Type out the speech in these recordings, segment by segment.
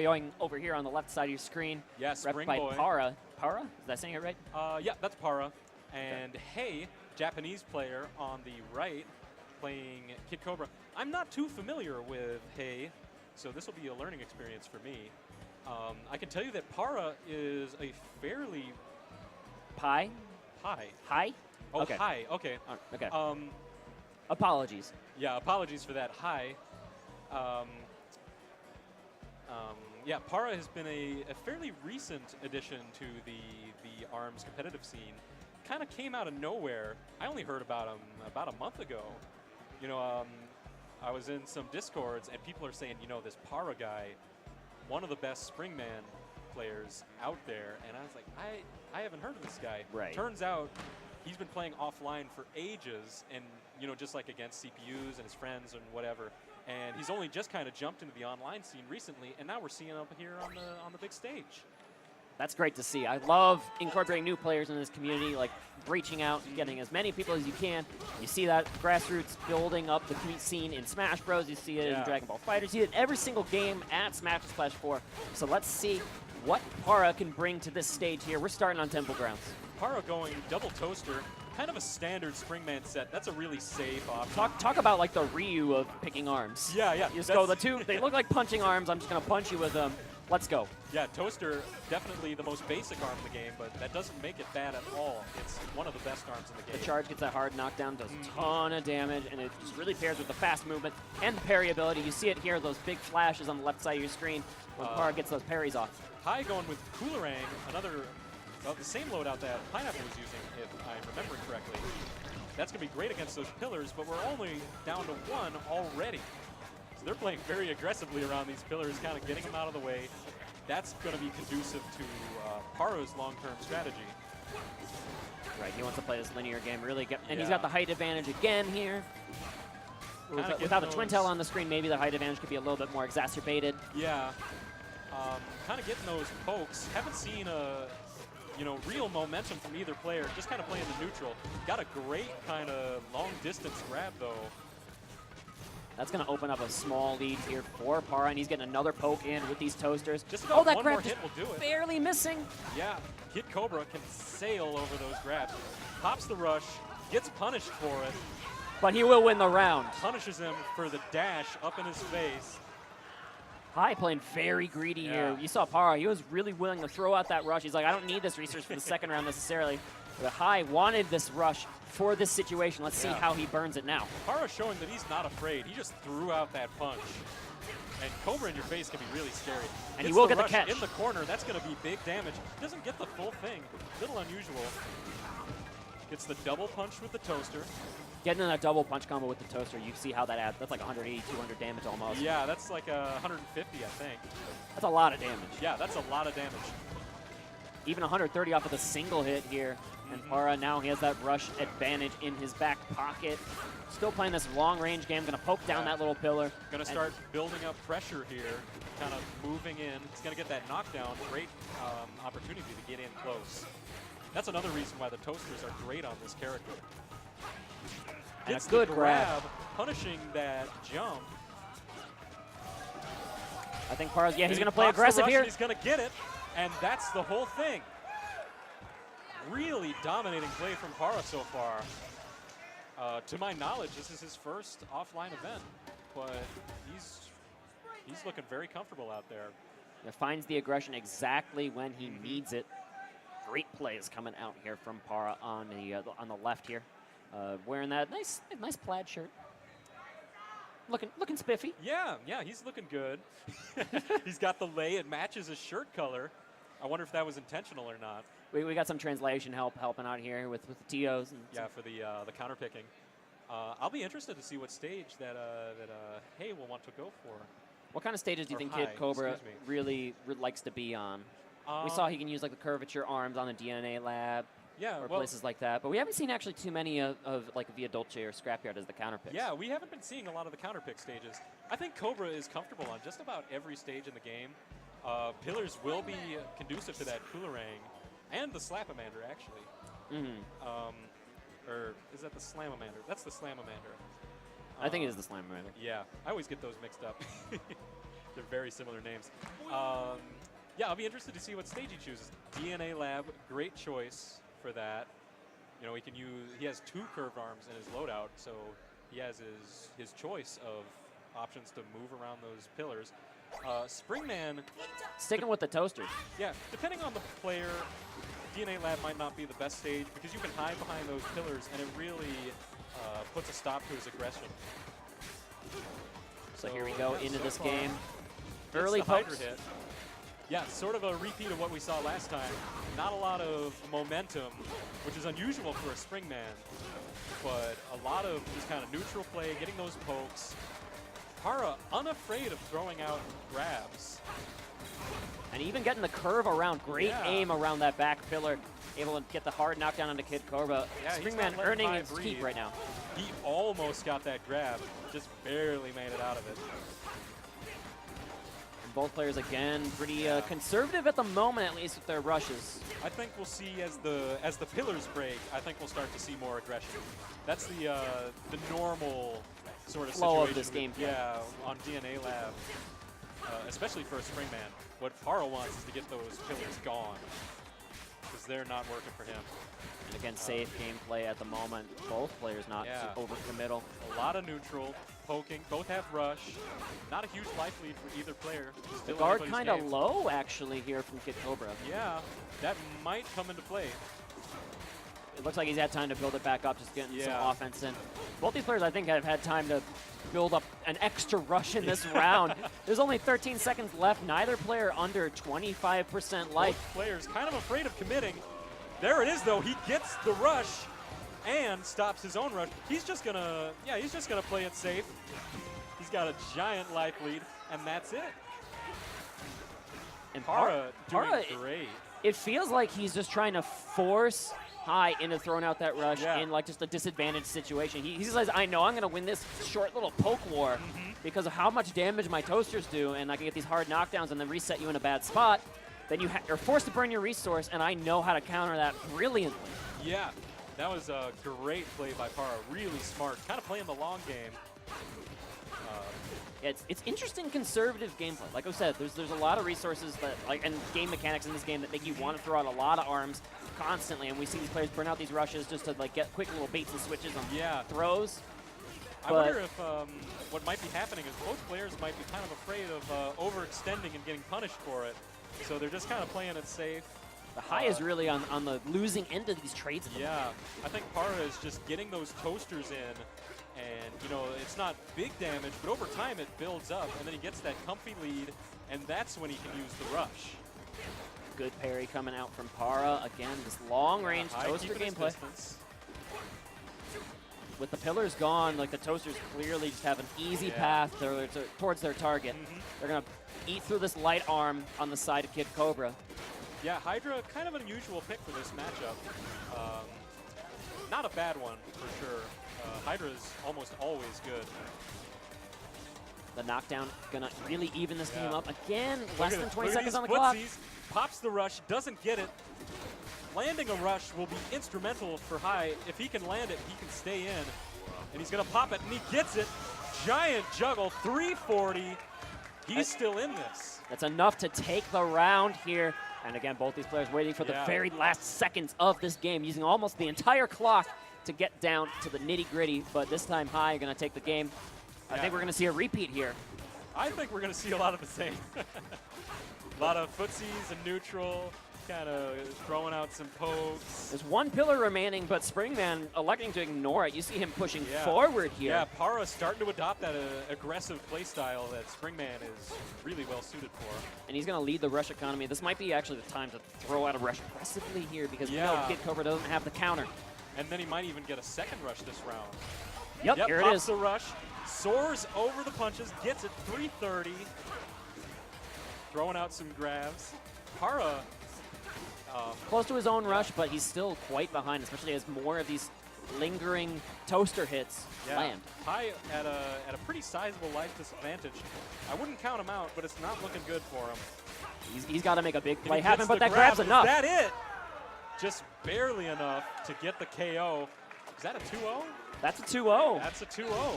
Going over here on the left side of your screen. Yeah, rep Spring by Boy. Para. Para? Is that saying it right? Yeah, that's Para. And Hey, Japanese player on the right, playing Kid Cobra. I'm not too familiar with Hey, so this will be a learning experience for me. I can tell you that Para is a fairly Pi? high. Hi? Oh, okay. hi. Okay. Okay. Apologies. Yeah, apologies for that. Hi. Yeah, Para has been a fairly recent addition to the ARMS competitive scene. Kind of came out of nowhere. I only heard about him about a month ago. You know, I was in some Discords and people are saying, you know, this Para guy, one of the best Springman players out there. And I was like, I haven't heard of this guy. Right. Turns out he's been playing offline for ages and, you know, just like against CPUs and his friends and whatever. And he's only just kind of jumped into the online scene recently, and now we're seeing him up here on the big stage. That's great to see. I love incorporating new players in this community, like reaching out, getting as many people as you can. You see that grassroots building up the scene in Smash Bros. You see it in Dragon Ball FighterZ. You see it in every single game at Smash Splash 4. So let's see what Para can bring to this stage here. We're starting on Temple Grounds. Para going double toaster, kind of a standard Springman set. That's a really safe option. Talk about like the Ryu of picking arms. Yeah. You just go the two. They look like punching arms. I'm just gonna punch you with them. Let's go. Yeah, toaster definitely the most basic arm in the game, but that doesn't make it bad at all. It's one of the best arms in the game. The charge gets that hard knockdown, does a ton of damage, and it just really pairs with the fast movement and the parry ability. You see it here, those big flashes on the left side of your screen when Para gets those parries off. High going with Coolerang, another. The same loadout that Pineapple was using, if I'm remembering correctly. That's going to be great against those pillars, but we're only down to one already. So they're playing very aggressively around these pillars, kind of getting them out of the way. That's going to be conducive to Para's long-term strategy. Right, he wants to play this linear game, really get, and he's got the height advantage again here. Without the Twin Tail on the screen, maybe the height advantage could be a little bit more exacerbated. Yeah, kind of getting those pokes. Haven't seen a real momentum from either player, just kind of playing the neutral. Got a great kind of long distance grab though. That's going to open up a small lead here for Para, and he's getting another poke in with these toasters. Just about that one grab more hit will do it. Barely missing. Yeah, Kid Cobra can sail over those grabs. Pops the rush, gets punished for it. But he will win the round. Punishes him for the dash up in his face. High playing very greedy here. You saw Para, he was really willing to throw out that rush. He's like, I don't need this research for the second round necessarily. But High wanted this rush for this situation. Let's see how he burns it now. Para showing that he's not afraid. He just threw out that punch. And Cobra in your face can be really scary. And he will get the rush catch. In the corner, that's going to be big damage. Doesn't get the full thing. Little unusual. Gets the double punch with the toaster. Getting in a double punch combo with the toaster, you see how that adds. That's like 180, 200 damage almost. Yeah, that's like 150, I think. That's a lot of damage. Yeah, that's a lot of damage. Even 130 off of the single hit here. And Para now he has that rush advantage in his back pocket. Still playing this long-range game, going to poke down that little pillar. Going to start building up pressure here, kind of moving in. He's going to get that knockdown. Great opportunity to get in close. That's another reason why the toasters are great on this character. And Gets a good the grab, punishing that jump. I think Para's, he's going to play aggressive here. He's going to get it, and that's the whole thing. Really dominating play from Para so far. To my knowledge, this is his first offline event, but he's looking very comfortable out there. Finds the aggression exactly when he needs it. Great plays coming out here from Para on the left here, wearing that nice plaid shirt. Looking spiffy. Yeah, he's looking good. He's got the lay; it matches his shirt color. I wonder if that was intentional or not. We got some translation helping out here with the TOs. And for the counter picking. I'll be interested to see what stage that Hey will want to go for. What kind of stages do you think Kid Cobra really likes to be on? We saw he can use like the curvature arms on the DNA lab. Yeah, or places like that. But we haven't seen actually too many of like Via Dolce or Scrapyard as the counter picks. Yeah, we haven't been seeing a lot of the counter pick stages. I think Cobra is comfortable on just about every stage in the game. Pillars will be conducive to that Coolerang and the Slapamander, actually. Or is that the Slamamander? That's the Slamamander. I think it is the Slamamander. Yeah, I always get those mixed up. They're very similar names. Yeah, I'll be interested to see what stage he chooses. DNA Lab, great choice for that. You know, he has 2 curved arms in his loadout, so he has his choice of options to move around those pillars. Springman, sticking with the toasters. yeah, depending on the player, DNA Lab might not be the best stage because you can hide behind those pillars and it really puts a stop to his aggression. So here we go yeah, into so this far, game. gets Early the Hydra pokes. hit. Yeah, sort of a repeat of what we saw last time. Not a lot of momentum, which is unusual for a Springman, but a lot of just kind of neutral play, getting those pokes. Para unafraid of throwing out grabs. And even getting the curve around, great Yeah. aim around that back pillar. Able to get the hard knockdown onto Kid Cobra. Yeah, he's Springman not letting earning Pi its breathe. keep right now. He almost got that grab, just barely made it out of it. And both players, again, pretty Yeah. conservative at the moment, at least with their rushes. I think we'll see as the pillars break, I think we'll start to see more aggression. That's the normal sort of Flow of situation this with- gameplay. Yeah, on DNA Lab, especially for a Springman. What Para wants is to get those pillars gone because they're not working for him. And again, safe gameplay at the moment. Both players not Yeah. overcommittal. A lot of neutral, poking, both have rush. Not a huge life lead for either player. The Still guard anybody's kind of game. low, actually, here from Kid Cobra. Yeah, that might come into play. It looks like he's had time to build it back up, just getting some Yeah. offense in. Both these players, I think, have had time to build up an extra rush in this round. There's only 13 seconds left. Neither player under 25% life. Both players kind of afraid of committing. There it is, though. He gets the rush and stops his own rush. He's just gonna, he's just gonna play it safe. He's got a giant life lead, and that's it. And Para doing Para, great. it feels like he's just trying to force High into throwing out that rush Yeah. in like just a disadvantaged situation. He says, I know I'm going to win this short little poke war because of how much damage my toasters do, and I can get these hard knockdowns and then reset you in a bad spot. Then you're forced to burn your resource, and I know how to counter that brilliantly. Yeah, that was a great play by Para. Really smart. Kind of playing the long game. It's interesting conservative gameplay. Like I said, there's a lot of resources that and game mechanics in this game that make you want to throw out a lot of arms constantly, and we see these players burn out these rushes just to like get quick little baits and switches on throws. I wonder if what might be happening is both players might be kind of afraid of overextending and getting punished for it. So they're just kind of playing it safe. The High is really on the losing end of these trades. At the moment. Yeah, I think Para is just getting those toasters in. And, you know, it's not big damage, but over time it builds up, and then he gets that comfy lead, and that's when he can use the rush. Good parry coming out from Para. Again, this long-range High toaster keeping his gameplay. distance. With the pillars gone, like the toasters clearly just have an easy path towards their target. They're going to eat through this light arm on the side of Kid Cobra. Yeah, Hydra, kind of an unusual pick for this matchup. Not a bad one, for sure. Hydra's almost always good. The knockdown going to really even this game up. Again, Look less at than it. 20 Look at seconds these on the clock. footsies. Pops the rush, doesn't get it. Landing a rush will be instrumental for High. If he can land it, he can stay in. And he's going to pop it, and he gets it. Giant juggle, 340. He's still in this. That's enough to take the round here. And again, both these players waiting for the very last seconds of this game, using almost the entire clock to get down to the nitty-gritty. But this time, High going to take the game. I think we're going to see a repeat here. I think we're going to see a lot of the same. A lot of footsies and neutral, kind of throwing out some pokes. There's one pillar remaining, but Springman electing to ignore it. You see him pushing forward here. Yeah, Para's starting to adopt that aggressive play style that Springman is really well suited for. And he's going to lead the rush economy. This might be actually the time to throw out a rush aggressively here because we know Kid Cobra doesn't have the counter. And then he might even get a second rush this round. Yep, here it pops is. the rush, soars over the punches, gets it 330. Throwing out some grabs. Para. Close to his own rush, but he's still quite behind, especially as more of these lingering toaster hits land. High at a pretty sizable life disadvantage. I wouldn't count him out, but it's not looking good for him. He's got to make a big play He happen, gets but the that grab's enough. Is that it? Just barely enough to get the KO. Is that a 2-0? That's a 2-0. That's a 2-0.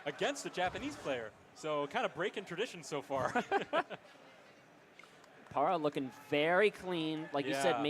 Against a Japanese player. So kind of breaking tradition so far. Para looking very clean. Like you said, Yeah.